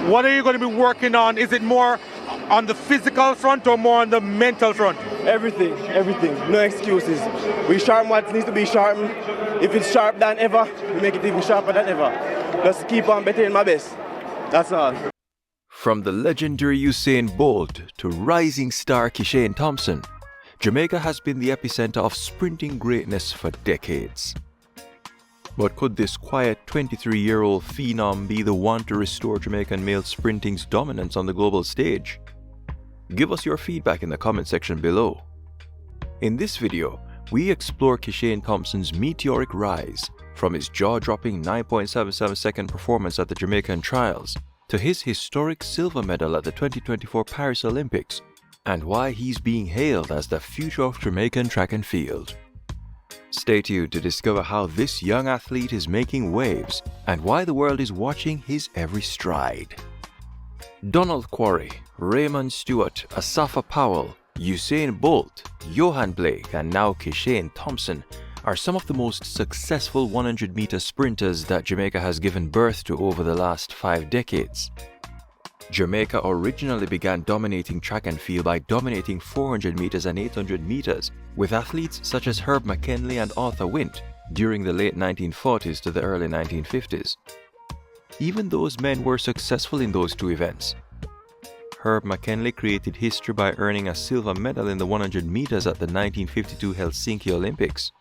What are you going to be working on? Is it more on the physical front or more on the mental front? Everything. No excuses. We sharpen what needs to be sharpened. If it's sharp than ever, we make it even sharper than ever. Just keep on bettering my best. That's all. From the legendary Usain Bolt to rising star Kishane Thompson, Jamaica has been the epicenter of sprinting greatness for decades. But could this quiet 23-year-old phenom be the one to restore Jamaican male sprinting's dominance on the global stage? Give us your feedback in the comment section below. In this video, we explore Kishane Thompson's meteoric rise from his jaw-dropping 9.77-second performance at the Jamaican Trials to his historic silver medal at the 2024 Paris Olympics, and why he's being hailed as the future of Jamaican track and field. Stay tuned to discover how this young athlete is making waves and why the world is watching his every stride. Donald Quarry, Raymond Stewart, Asafa Powell, Usain Bolt, Johan Blake, and now Kishane Thompson are some of the most successful 100-meter sprinters that Jamaica has given birth to over the last 5 decades. Jamaica originally began dominating track and field by dominating 400 meters and 800 meters with athletes such as Herb McKinley and Arthur Wint during the late 1940s to the early 1950s. Even those men were successful in those two events. Herb McKinley created history by earning a silver medal in the 100 meters at the 1952 Helsinki Olympics.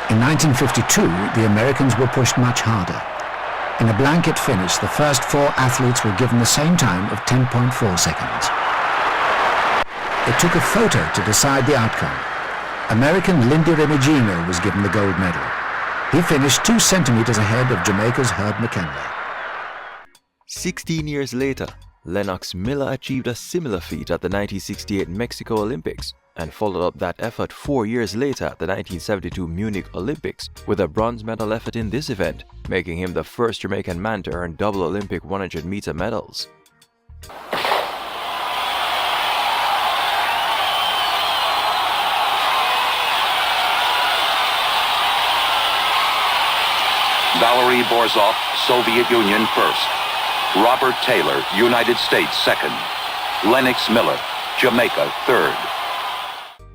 In 1952, the Americans were pushed much harder. In a blanket finish, the first 4 athletes were given the same time of 10.4 seconds. It took a photo to decide the outcome. American Lindy Remigino was given the gold medal. He finished 2 centimeters ahead of Jamaica's Herb McKinley. 16 years later, Lennox Miller achieved a similar feat at the 1968 Mexico Olympics and followed up that effort 4 years later at the 1972 Munich Olympics with a bronze medal effort in this event, making him the first Jamaican man to earn double Olympic 100-meter medals. Valery Borzov, Soviet Union first. Robert Taylor, United States second. Lennox Miller, Jamaica third.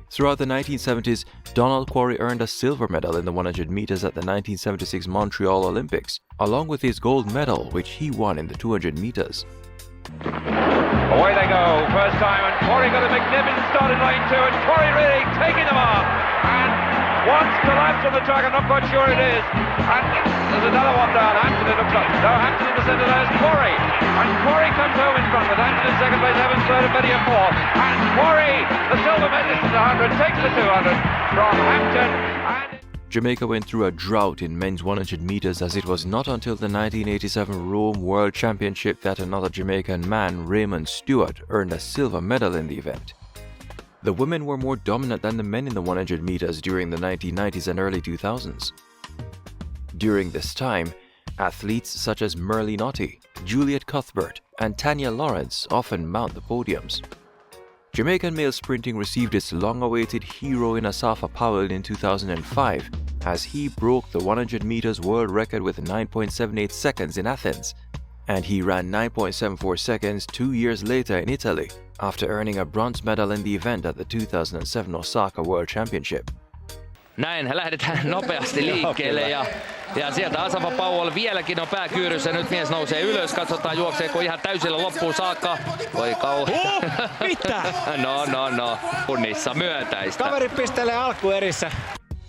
Throughout the 1970s, Donald Quarry earned a silver medal in the 100 meters at the 1976 Montreal Olympics, along with his gold medal, which he won in the 200 meters. Away they go, first time, and Quarry got a magnificent start in lane 2, and Quarry really taking them off, and once collapsed on the track, I'm not quite sure it is, and there's another one down, Hampton it looks like, no, Hampton in the centre, there's Quarry, and Quarry comes home in front with Hampton in second place, Evans third, and Betty in fourth, and Quarry, the silver medalist in the 100, takes the 200 from Hampton, and Jamaica went through a drought in men's 100 meters as it was not until the 1987 Rome World Championship that another Jamaican man, Raymond Stewart, earned a silver medal in the event. The women were more dominant than the men in the 100 meters during the 1990s and early 2000s. During this time, athletes such as Merle Notty, Juliet Cuthbert, and Tanya Lawrence often mount the podiums. Jamaican male sprinting received its long-awaited hero in Asafa Powell in 2005 as he broke the 100 meters world record with 9.78 seconds in Athens, and he ran 9.74 seconds 2 years later in Italy after earning a bronze medal in the event at the 2007 Osaka World Championship. Näin lähdetään nopeasti liikkeelle ja sieltä Asafa Powell vieläkin on pääkyyryssä. Nyt mies nousee ylös, katsotaan juokseeko ihan täysillä loppuun saakka. Voi mitä? No. Kunnissa myöntäistä. Kaveri pistelee alkuerissä.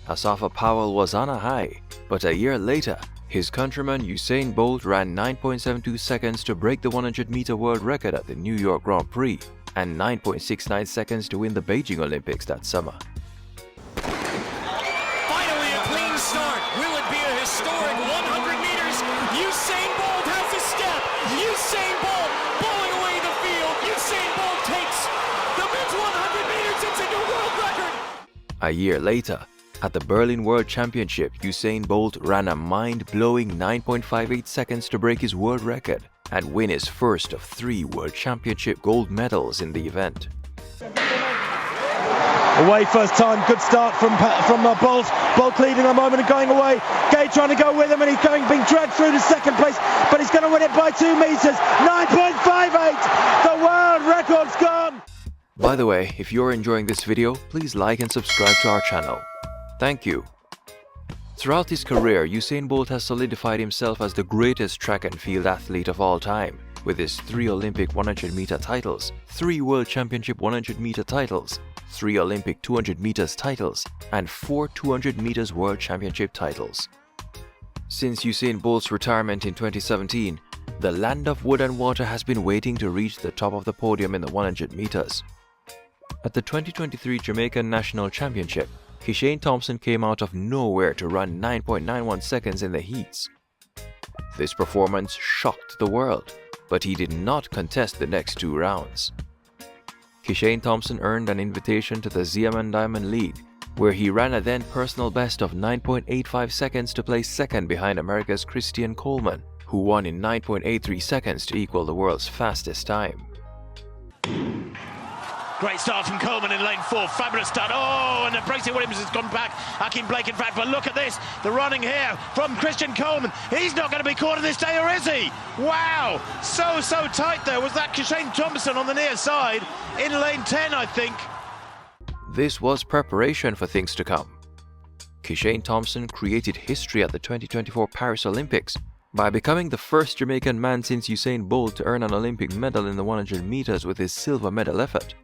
Asafa Powell was on a high, but a year later, his countryman Usain Bolt ran 9.72 seconds to break the 100-meter world record at the New York Grand Prix and 9.69 seconds to win the Beijing Olympics that summer. Finally a clean start. Will it be a historic 100 meters? Usain Bolt has a step. Usain Bolt blowing away the field. Usain Bolt takes the men's 100 meters. It's a new world record. A year later, at the Berlin World Championship, Usain Bolt ran a mind-blowing 9.58 seconds to break his world record and win his first of 3 World Championship gold medals in the event. Away first time, good start from Bolt. Bolt leading a moment and going away. Gay trying to go with him, and he's being dragged through to second place, but he's going to win it by 2 meters. 9.58. The world record's gone. By the way, if you're enjoying this video, please like and subscribe to our channel. Thank you. Throughout his career, Usain Bolt has solidified himself as the greatest track and field athlete of all time, with his 3 Olympic 100-meter titles, 3 World Championship 100-meter titles, 3 Olympic 200 meters titles, and 4 200 meters World Championship titles. Since Usain Bolt's retirement in 2017, the land of wood and water has been waiting to reach the top of the podium in the 100 meters. At the 2023 Jamaican National Championship, Kishane Thompson came out of nowhere to run 9.91 seconds in the heats. This performance shocked the world, but he did not contest the next 2 rounds. Kishane Thompson earned an invitation to the Xiamen Diamond League, where he ran a then personal best of 9.85 seconds to place second behind America's Christian Coleman, who won in 9.83 seconds to equal the world's fastest time. Great start from Coleman in lane 4, fabulous start. Oh, and Bracey Williams has gone back. Hakeem Blake in fact, but look at this, the running here from Christian Coleman. He's not going to be caught on this day, or is he? Wow, so tight there. Was that Kishane Thompson on the near side in lane 10, I think. This was preparation for things to come. Kishane Thompson created history at the 2024 Paris Olympics by becoming the first Jamaican man since Usain Bolt to earn an Olympic medal in the 100 meters with his silver medal effort.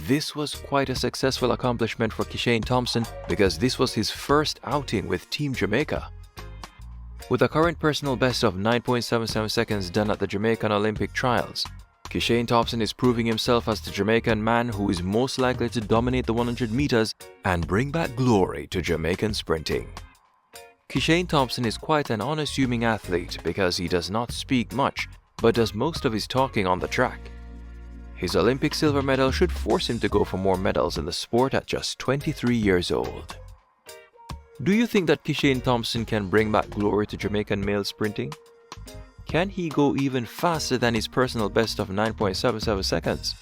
This was quite a successful accomplishment for Kishane Thompson because this was his first outing with Team Jamaica. With a current personal best of 9.77 seconds done at the Jamaican Olympic Trials, Kishane Thompson is proving himself as the Jamaican man who is most likely to dominate the 100 meters and bring back glory to Jamaican sprinting. Kishane Thompson is quite an unassuming athlete because he does not speak much but does most of his talking on the track. His Olympic silver medal should force him to go for more medals in the sport at just 23 years old. Do you think that Kishane Thompson can bring back glory to Jamaican male sprinting? Can he go even faster than his personal best of 9.77 seconds?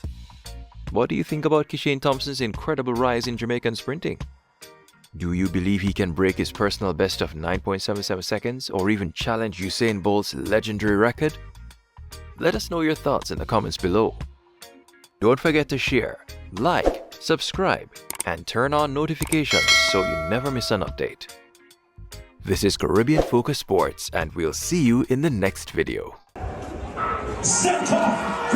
What do you think about Kishane Thompson's incredible rise in Jamaican sprinting? Do you believe he can break his personal best of 9.77 seconds or even challenge Usain Bolt's legendary record? Let us know your thoughts in the comments below. Don't forget to share, like, subscribe, and turn on notifications so you never miss an update. This is Caribbean Focus Sports, and we'll see you in the next video. Set off,